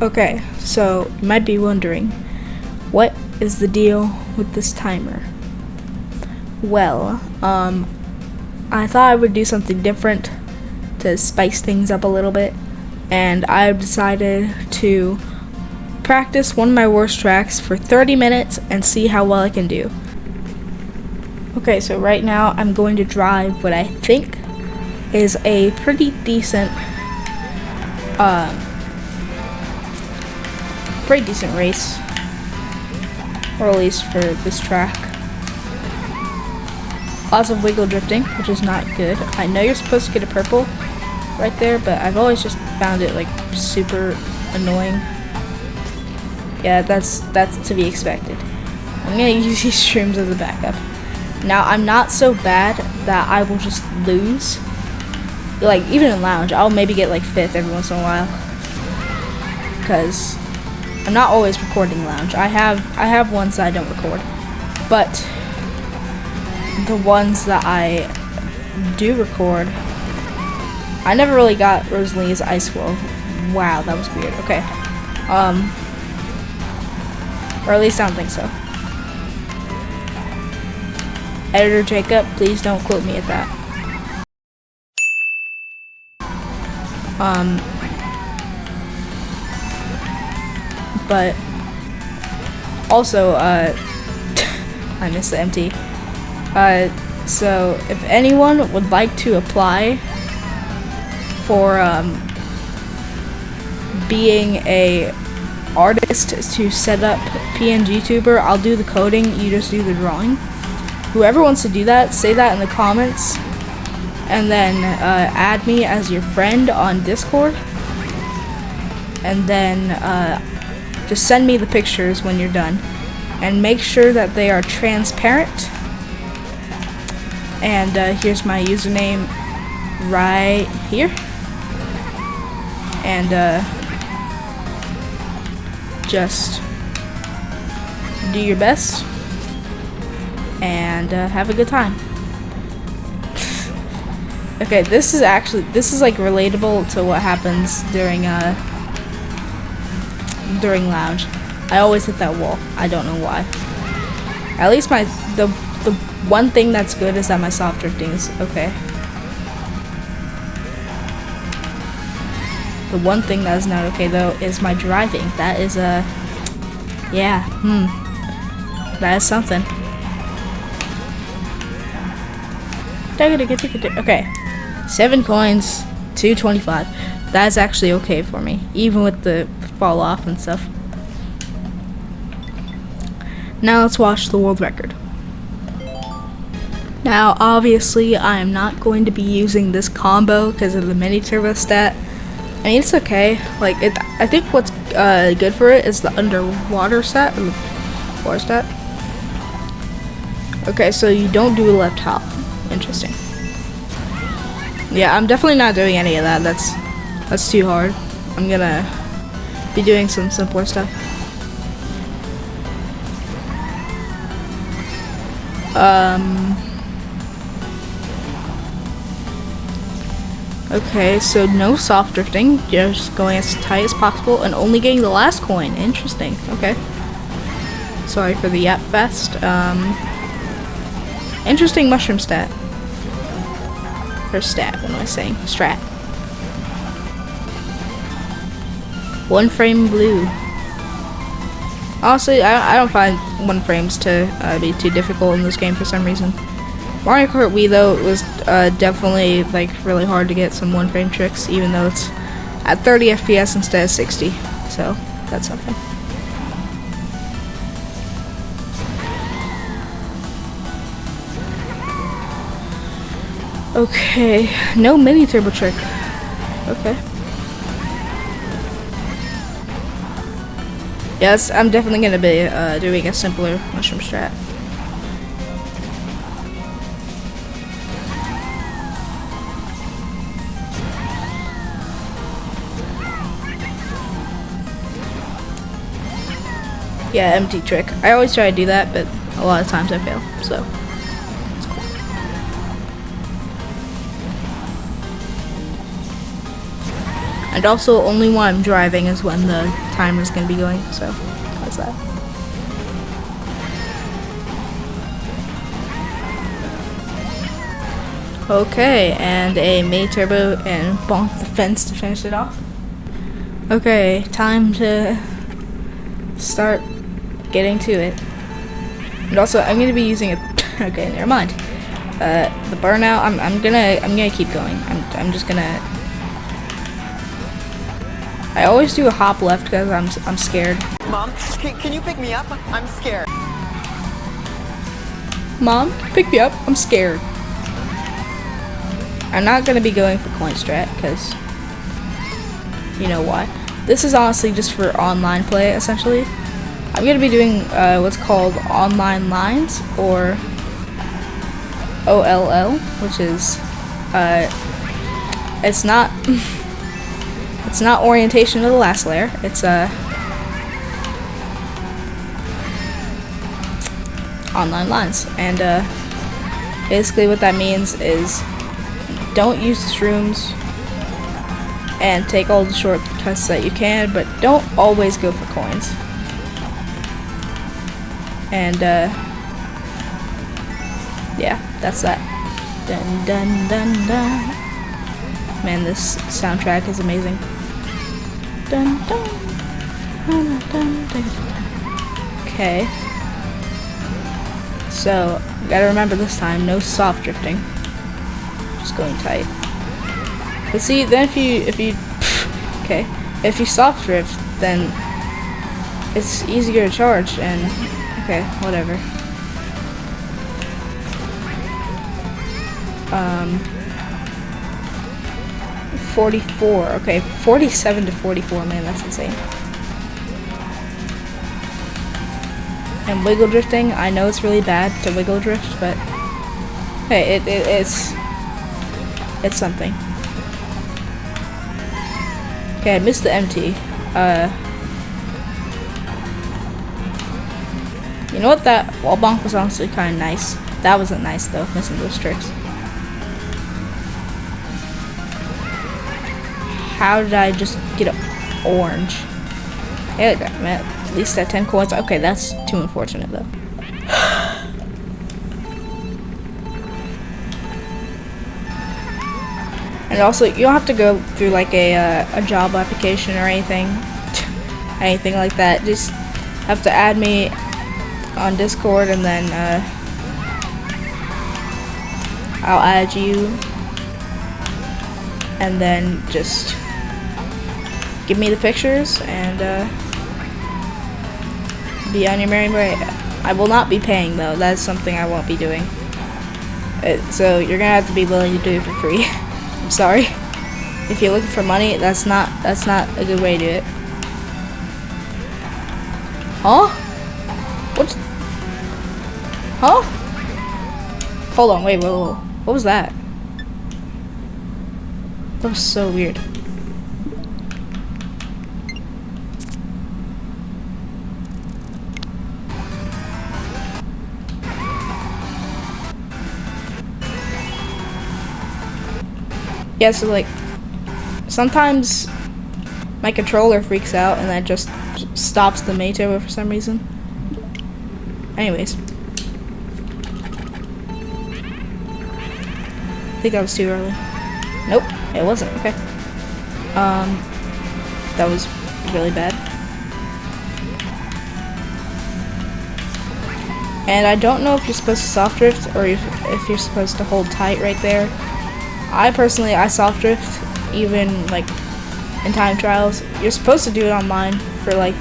Okay, so you might be wondering, what is the deal with this timer? Well, I thought I would do something different to spice things up a little bit, and I've decided to practice one of my worst tracks for 30 minutes and see how well I can do. Okay, so right now I'm going to drive what I think is a pretty decent race, or at least for this track. Lots of wiggle drifting, which is not good. I know you're supposed to get a purple right there, but I've always just found it like super annoying. Yeah, that's to be expected. I'm gonna use these streams as a backup. Now, I'm not so bad that I will just lose. Like, even in lounge, I'll maybe get like 5th every once in a while, because I'm not always recording lounge. I have ones that I don't record, but the ones that I do record, I never really got Rosalina's ice wall. Wow, that was weird. Okay, or at least I don't think so. Editor Jacob, please don't quote me at that. But also, I missed the MT. So if anyone would like to apply for being a artist to set up PNG Tuber, I'll do the coding, you just do the drawing. Whoever wants to do that, say that in the comments, and then add me as your friend on Discord, and then just send me the pictures when you're done, and make sure that they are transparent. And here's my username right here, and just do your best and have a good time. Okay, this is like relatable to what happens during lounge. I always hit that wall. I don't know why. At least the one thing that's good is that my soft drifting is okay. The one thing that is not okay though is my driving. That is that is something. Okay, 7 coins, 225. That's actually okay for me, even with the fall off and stuff. Now let's watch the world record. Now, obviously, I am not going to be using this combo because of the mini turbo stat. I mean, it's okay. Like, I think what's good for it is the underwater stat, or the water stat. Okay, so you don't do a left hop. Interesting. Yeah, I'm definitely not doing any of that. That's too hard. I'm gonna be doing some simpler stuff. Okay, so no soft drifting, just going as tight as possible and only getting the last coin. Interesting. Okay. Sorry for the yap fest. Interesting mushroom stat. Or stat, what am I saying? Strat. 1 frame blue. Honestly, I don't find 1 frames to be too difficult in this game for some reason. Mario Kart Wii though was definitely like really hard to get some 1 frame tricks, even though it's at 30 FPS instead of 60. So that's something. Okay, no mini turbo trick. Okay. Yes, I'm definitely gonna be doing a simpler mushroom strat. Yeah, empty trick. I always try to do that, but a lot of times I fail, so. I And also, only when I'm driving is when the timer's gonna be going, so that's that. Okay, and a May Turbo and bonk the fence to finish it off. Okay, time to start getting to it. And also, I'm gonna be using a. Okay, never mind. The burnout. I'm gonna keep going. I'm just gonna. I always do a hop left because I'm scared. Mom, can you pick me up? I'm scared. Mom, pick me up. I'm scared. I'm not gonna be going for coin strat because you know why. This is honestly just for online play essentially. I'm gonna be doing what's called online lines, or OLL, which is it's not it's not orientation of the last layer. It's online lines, and basically what that means is don't use the shrooms and take all the shortcuts that you can, but don't always go for coins. And yeah, that's that. Dun dun dun dun. Man, this soundtrack is amazing. Dun dun dun dun dun. Okay. So, gotta remember this time, no soft drifting. Just going tight. But see, then if you okay, if you soft drift, then it's easier to charge, and okay, whatever. 44. Okay, 47 to 44. Man, that's insane. And wiggle drifting. I know it's really bad to wiggle drift, but hey, it's something. Okay, I missed the MT. You know what, that wall bonk was honestly kind of nice. That wasn't nice though, missing those tricks. How did I just get an orange? Yeah, I'm at least at 10 coins. Okay, that's too unfortunate though. And also, you don't have to go through like a job application or anything like that. Just have to add me on Discord, and then I'll add you, and then just give me the pictures and be on your merry way. I will not be paying though. That's something I won't be doing. So you're gonna have to be willing to do it for free. I'm sorry. If you're looking for money, that's not a good way to do it. Huh? What? Huh? Hold on, wait, whoa. What was that? That was so weird. Yeah, so like, sometimes my controller freaks out and that just stops the May Turbo for some reason. Anyways. I think that was too early. Nope, it wasn't. Okay. That was really bad. And I don't know if you're supposed to soft drift or if you're supposed to hold tight right there. I personally soft drift, even like in time trials. You're supposed to do it online for like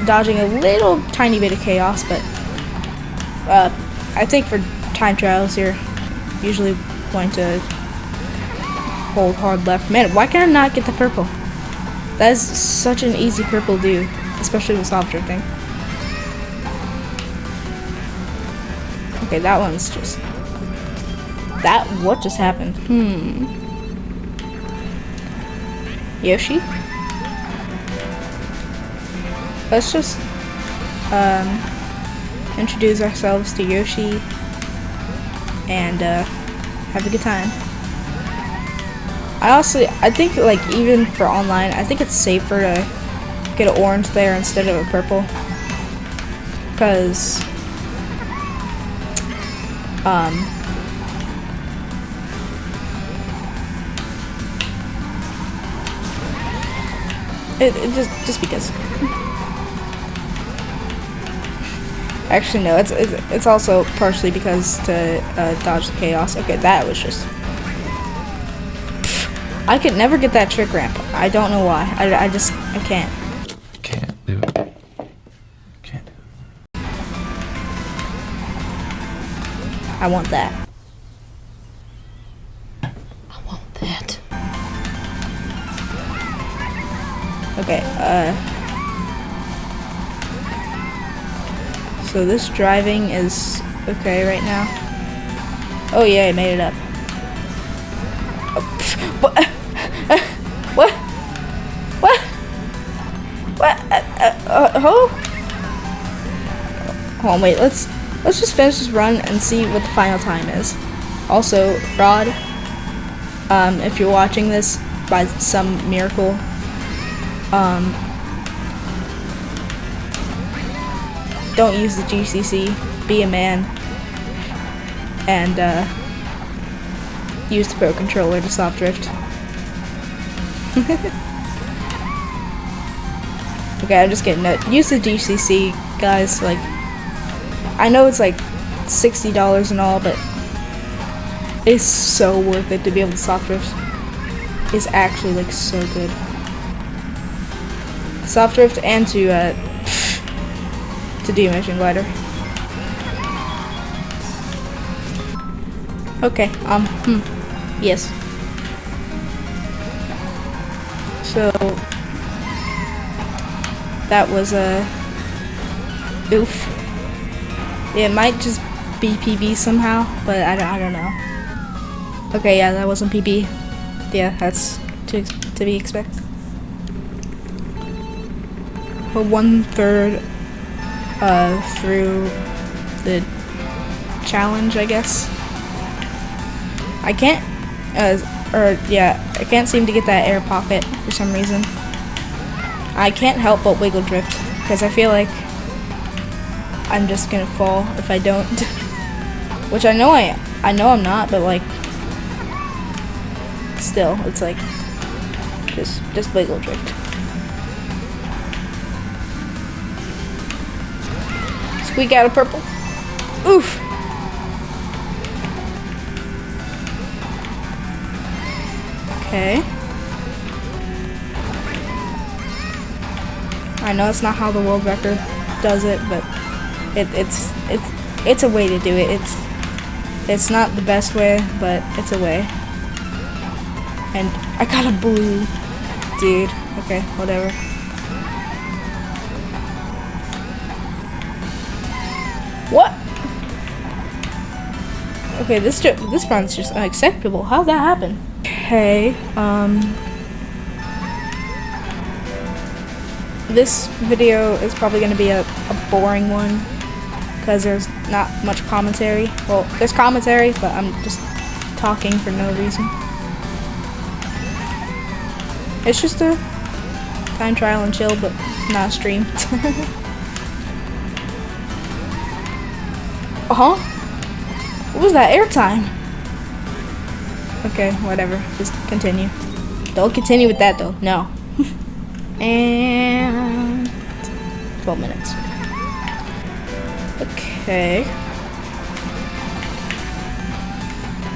dodging a little tiny bit of chaos, but I think for time trials you're usually going to hold hard left. Man, why can I not get the purple? That is such an easy purple to do, especially with soft drifting. Okay, that one's just... what just happened? Yoshi? Let's just introduce ourselves to Yoshi and have a good time. I think like even for online, I think it's safer to get an orange there instead of a purple, because it just because. Actually, no. It's also partially because to dodge the chaos. Okay, that was just. I could never get that trick ramp. I don't know why. I can't. Can't do it. Can't do it. I want that. I want that. Okay, so this driving is okay right now. Oh yeah, I made it up. Oh, what? What? What? What? Hold on, wait. Let's just finish this run and see what the final time is. Also, Rod, if you're watching this by some miracle, don't use the GCC. Be a man and use the Pro Controller to soft drift. Okay, I'm just kidding. No, use the GCC, guys. Like, I know it's like $60 and all, but it's so worth it to be able to soft drift. It's actually like so good. Soft drift and to do mission glider. Okay. Yes. So that was a oof. It might just be PB somehow, but I don't know. Okay, yeah, that wasn't PB. Yeah, that's to be expected. We're 1/3 through the challenge, I guess. I can't, I can't seem to get that air pocket for some reason. I can't help but wiggle drift because I feel like I'm just gonna fall if I don't. Which I know I'm not, but like, still, it's like just wiggle drift. Squeak out a purple. Oof. Okay. I know it's not how the world record does it, but it's a way to do it. It's not the best way, but it's a way. And I got a blue, dude. Okay, whatever. What? Okay, this run's just unacceptable. How'd that happen? Okay, this video is probably going to be a boring one because there's not much commentary. Well, there's commentary, but I'm just talking for no reason. It's just a time trial and chill, but not a stream. What was that airtime? Okay, whatever. Just continue. Don't continue with that though. No. And 12 minutes. Okay.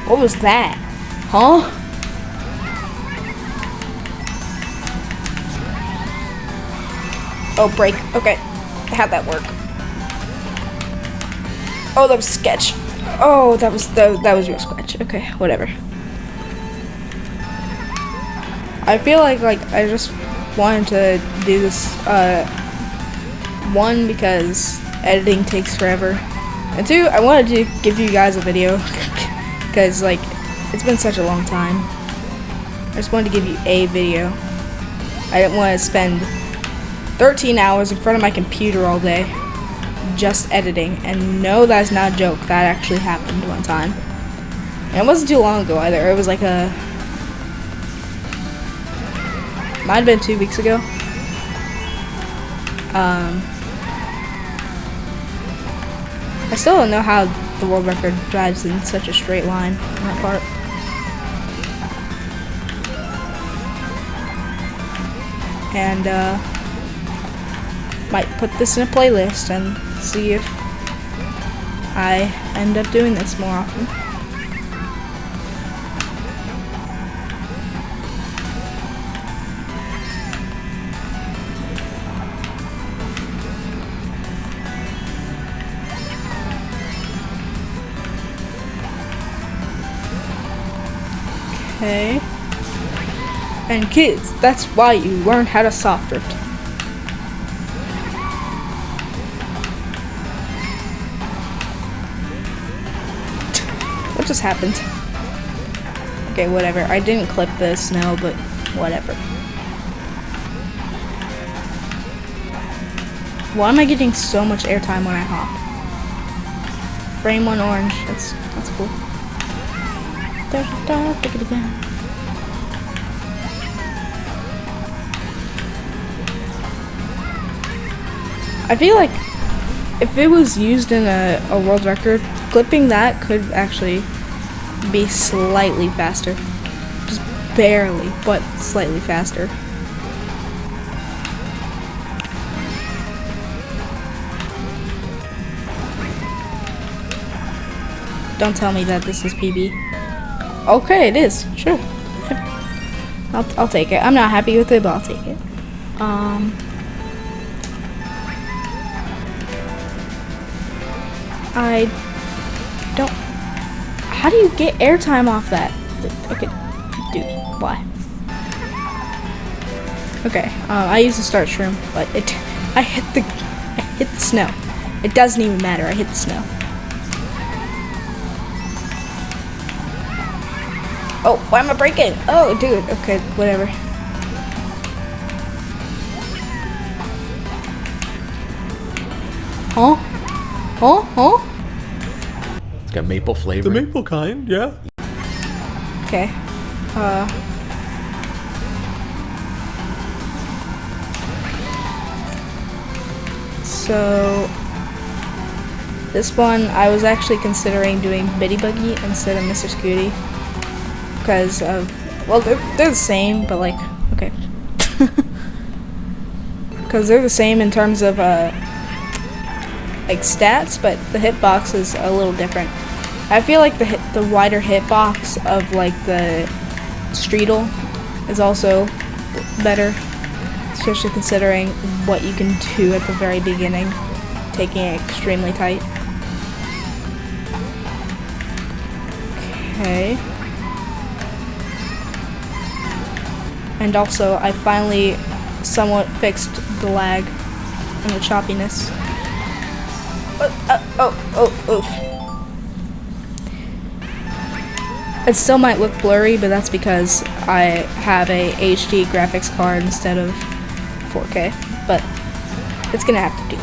What was that? Huh? Oh, break. Okay. How'd that work? Oh, that was sketch. Oh, that was real sketch. Okay, whatever. I feel like I just wanted to do this, one, because editing takes forever, and two, I wanted to give you guys a video, because, like, it's been such a long time. I just wanted to give you a video. I didn't want to spend 13 hours in front of my computer all day, just editing, and no, that's not a joke, that actually happened one time. And it wasn't too long ago either. It was like might have been 2 weeks ago. I still don't know how the world record drives in such a straight line on that part. And might put this in a playlist and see if I end up doing this more often. Okay. And kids, that's why you learn how to soft drift. What just happened? Okay, whatever. I didn't clip the snow, but whatever. Why am I getting so much airtime when I hop? Frame 1 orange. That's cool. There's a star, pick it again. I feel like if it was used in a world record, clipping that could actually be slightly faster. Just barely, but slightly faster. Don't tell me that this is PB. Okay, it is. Sure. I'll take it. I'm not happy with it, but I'll take it. I don't... How do you get airtime off that? Okay, dude, why? Okay, I use the start shroom, but I hit the snow. It doesn't even matter, I hit the snow. Oh, why am I breaking? Oh, dude, okay, whatever. Huh? Huh? It's got maple flavor. The maple kind, yeah. Okay. So this one I was actually considering doing Bitty Buggy instead of Mr. Scooty because of, well, they're the same, but like, okay. Because they're the same in terms of like stats, but the hitbox is a little different. I feel like the wider hitbox of like the Streetle is also better, especially considering what you can do at the very beginning, taking it extremely tight. Okay. And also, I finally somewhat fixed the lag and the choppiness. Oh. It still might look blurry, but that's because I have a HD graphics card instead of 4K, but it's gonna have to do.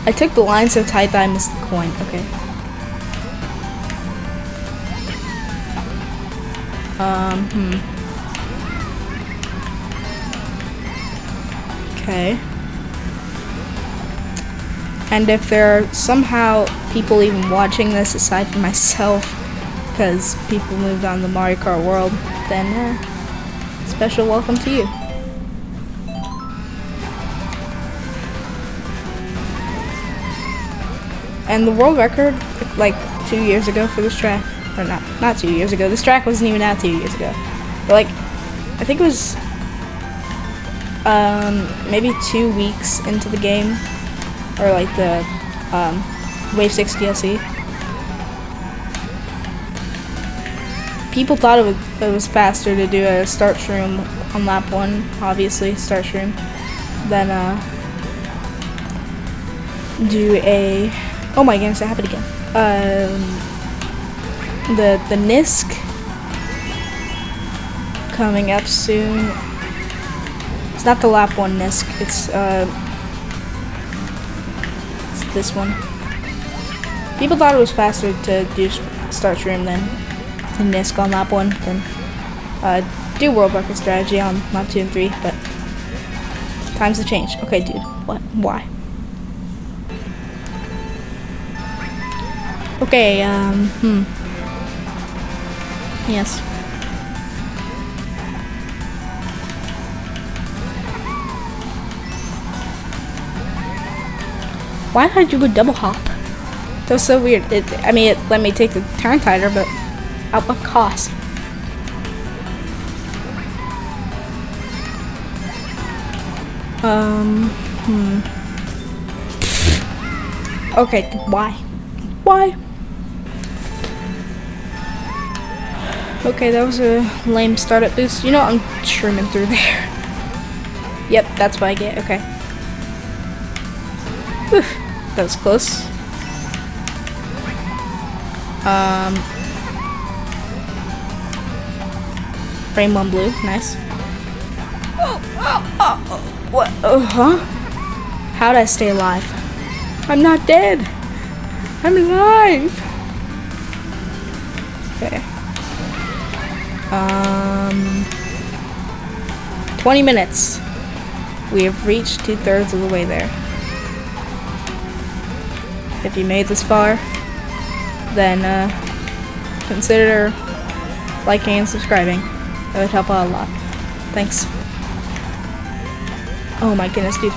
I took the line so tight that I missed the coin. Okay. Okay. And if there are somehow people even watching this aside from myself, because people moved on the Mario Kart world, then special welcome to you. And the world record, like 2 years ago for this track, or not 2 years ago, this track wasn't even out 2 years ago, but like, I think it was maybe 2 weeks into the game, or like the Wave 6 DLC. People thought it was faster to do a start shroom on lap 1, obviously, start shroom, than do a, oh my goodness, that happened again. The NISC coming up soon. It's not the lap 1 NISC, it's this one. People thought it was faster to do start shroom than NISC on lap 1 than do world record strategy on mod 2 and 3, but times have changed. Okay, dude. What? Why? Okay, Yes. Why did I do a double hop? That was so weird. I mean, it let me take the turn tighter, but at what cost? Okay, why? Why? Okay, that was a lame startup boost. You know, I'm trimming through there. Yep, that's what I get. Okay. Whew, that was close. Frame 1 blue. Nice. What? Huh? How'd I stay alive? I'm not dead. I'm alive. Okay. 20 minutes. We have reached 2/3 of the way there. If you made this far, then consider liking and subscribing. It would help out a lot. Thanks. Oh my goodness, dude.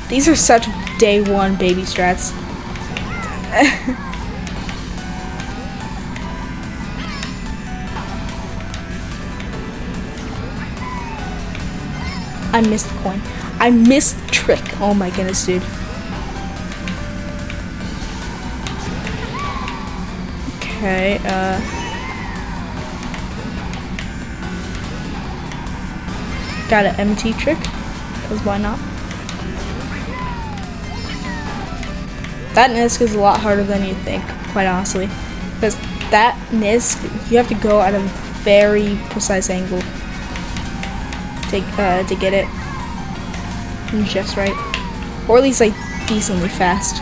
These are such day one baby strats. I missed the coin. I missed the trick. Oh my goodness, dude. Okay, got an MT trick, because why not? That Nisk is a lot harder than you think, quite honestly. Because that Nisk, you have to go at a very precise angle to get it just right. Or at least like decently fast.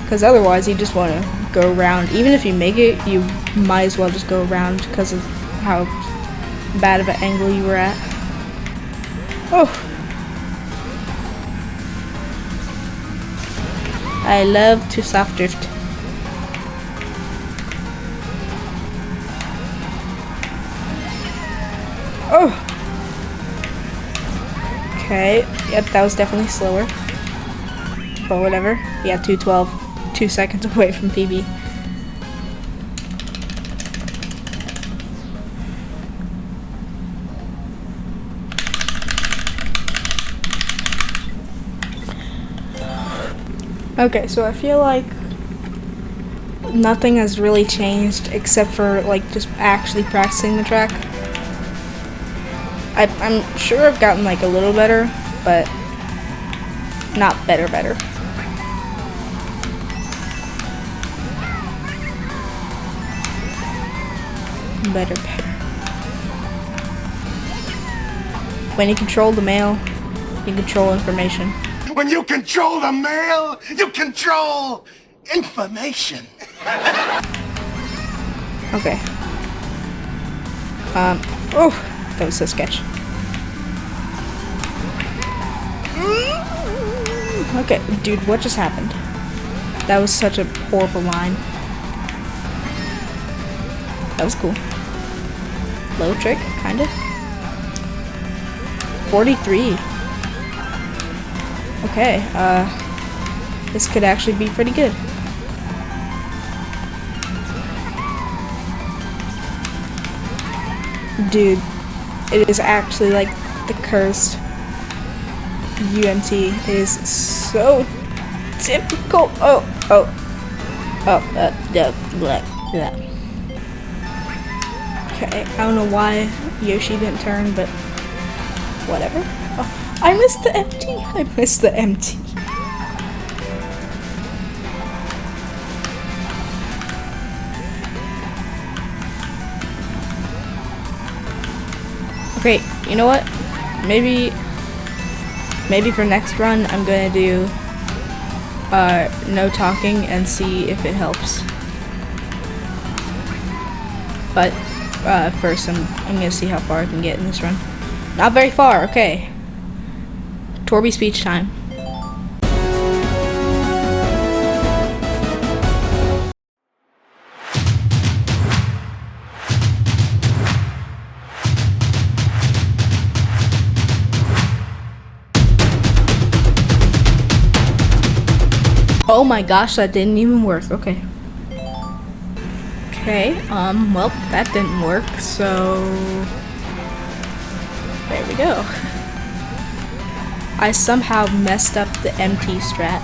Because otherwise you just want to go around. Even if you make it, you might as well just go around because of how bad of an angle you were at. Oh! I love to soft drift. Oh! Okay, yep, that was definitely slower. But whatever. Yeah, 2:12. 2 seconds away from PB. Okay, so I feel like nothing has really changed except for like just actually practicing the track. I'm sure I've gotten like a little better, but not better. Better. When you control the mail, you control information. When you control the mail, you control information. Okay. Oh, that was so sketch. Okay, dude, what just happened? That was such a horrible line. That was cool. Low trick, kind of. 43. Okay, this could actually be pretty good. Dude, it is actually like the cursed UMT. It is so difficult. Okay, I don't know why Yoshi didn't turn, but whatever. Oh, I missed the MT. I missed the MT. Okay, you know what? Maybe for next run I'm gonna do no talking and see if it helps. But first, I'm gonna see how far I can get in this run. Not very far. Okay. Torby speech time. Oh my gosh, that didn't even work. Okay. Okay, well, that didn't work, so there we go. I somehow messed up the MT strat.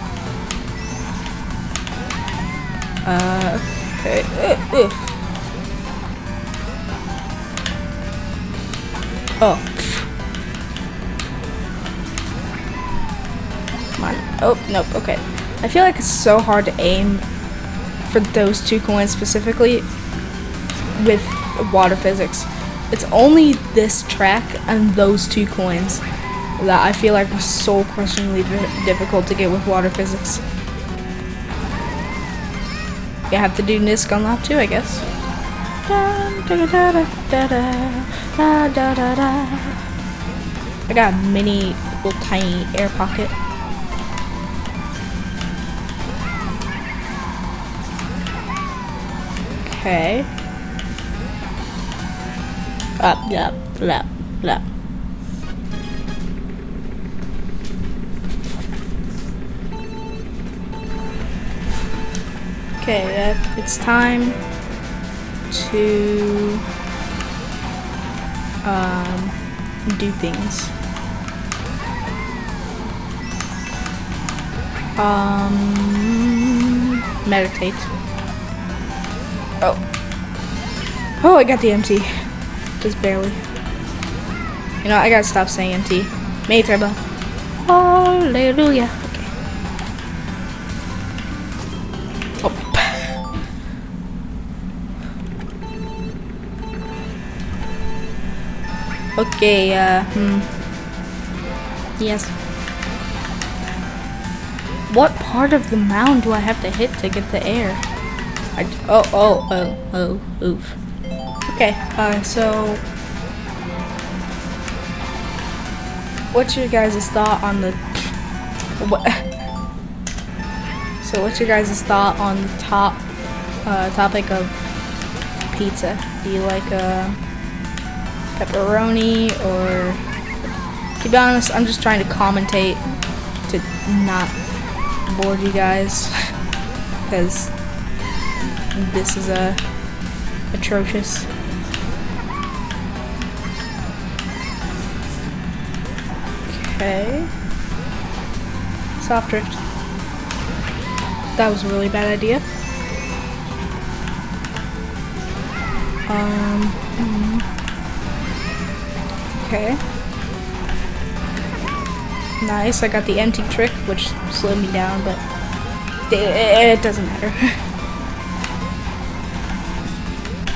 Okay. Oh. Come on. Oh, nope, okay. I feel like it's so hard to aim for those 2 coins specifically with water physics. It's only this track and those 2 coins that I feel like are so crushingly difficult to get with water physics. You have to do Nisk on lap 2, I guess. I got a mini little tiny air pocket. Okay. Up, lap, lap, lap. Okay, it's time to do things. Meditate. Oh, I got the MT. Just barely. You know, I gotta stop saying MT. May turbo. Hallelujah. Okay. Oh. Okay, yes. What part of the mound do I have to hit to get the air? Oof. Okay, so what's your guys' thought on the what's your guys' thought on the topic of pizza? Do you like pepperoni, or to be honest, I'm just trying to commentate to not bore you guys because this is atrocious. Okay. Soft drift. That was a really bad idea. Okay. Nice, I got the empty trick, which slowed me down, but it doesn't matter.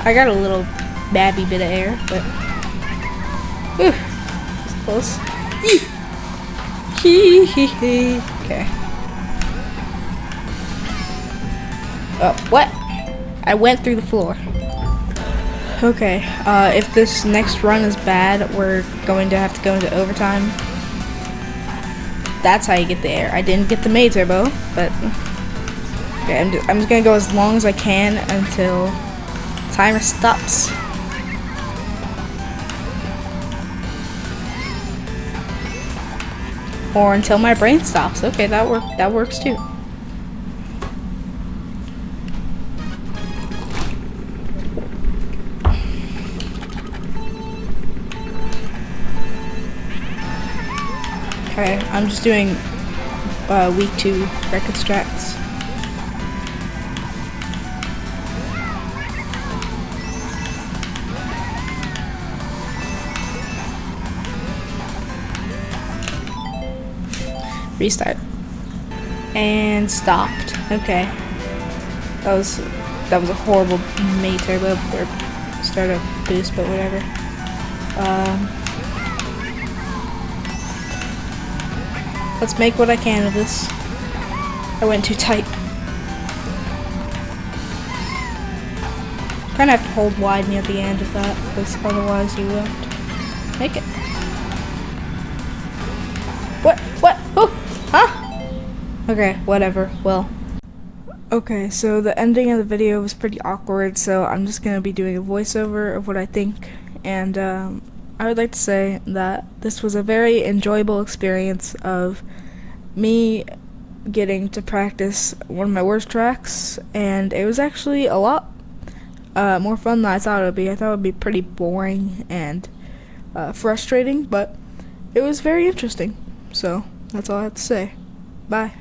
I got a little babby bit of air, but it's close. Okay. Oh, what? I went through the floor. Okay, if this next run is bad, we're going to have to go into overtime. That's how you get the air. I didn't get the May turbo, but okay, I'm just gonna go as long as I can until timer stops. Or until my brain stops. Okay, that works too. Okay, I'm just doing week 2 record strats. Restart. And stopped. Okay. That was a horrible May turbo or startup boost, but whatever. Let's make what I can of this. I went too tight. Kind of have to hold wide near the end of that, because otherwise you won't make it. What? Oh! Huh? Okay, whatever. Well. Okay, so the ending of the video was pretty awkward, so I'm just gonna be doing a voiceover of what I think, and I would like to say that this was a very enjoyable experience of me getting to practice one of my worst tracks, and it was actually a lot more fun than I thought it would be. I thought it would be pretty boring and frustrating, but it was very interesting. So that's all I have to say. Bye.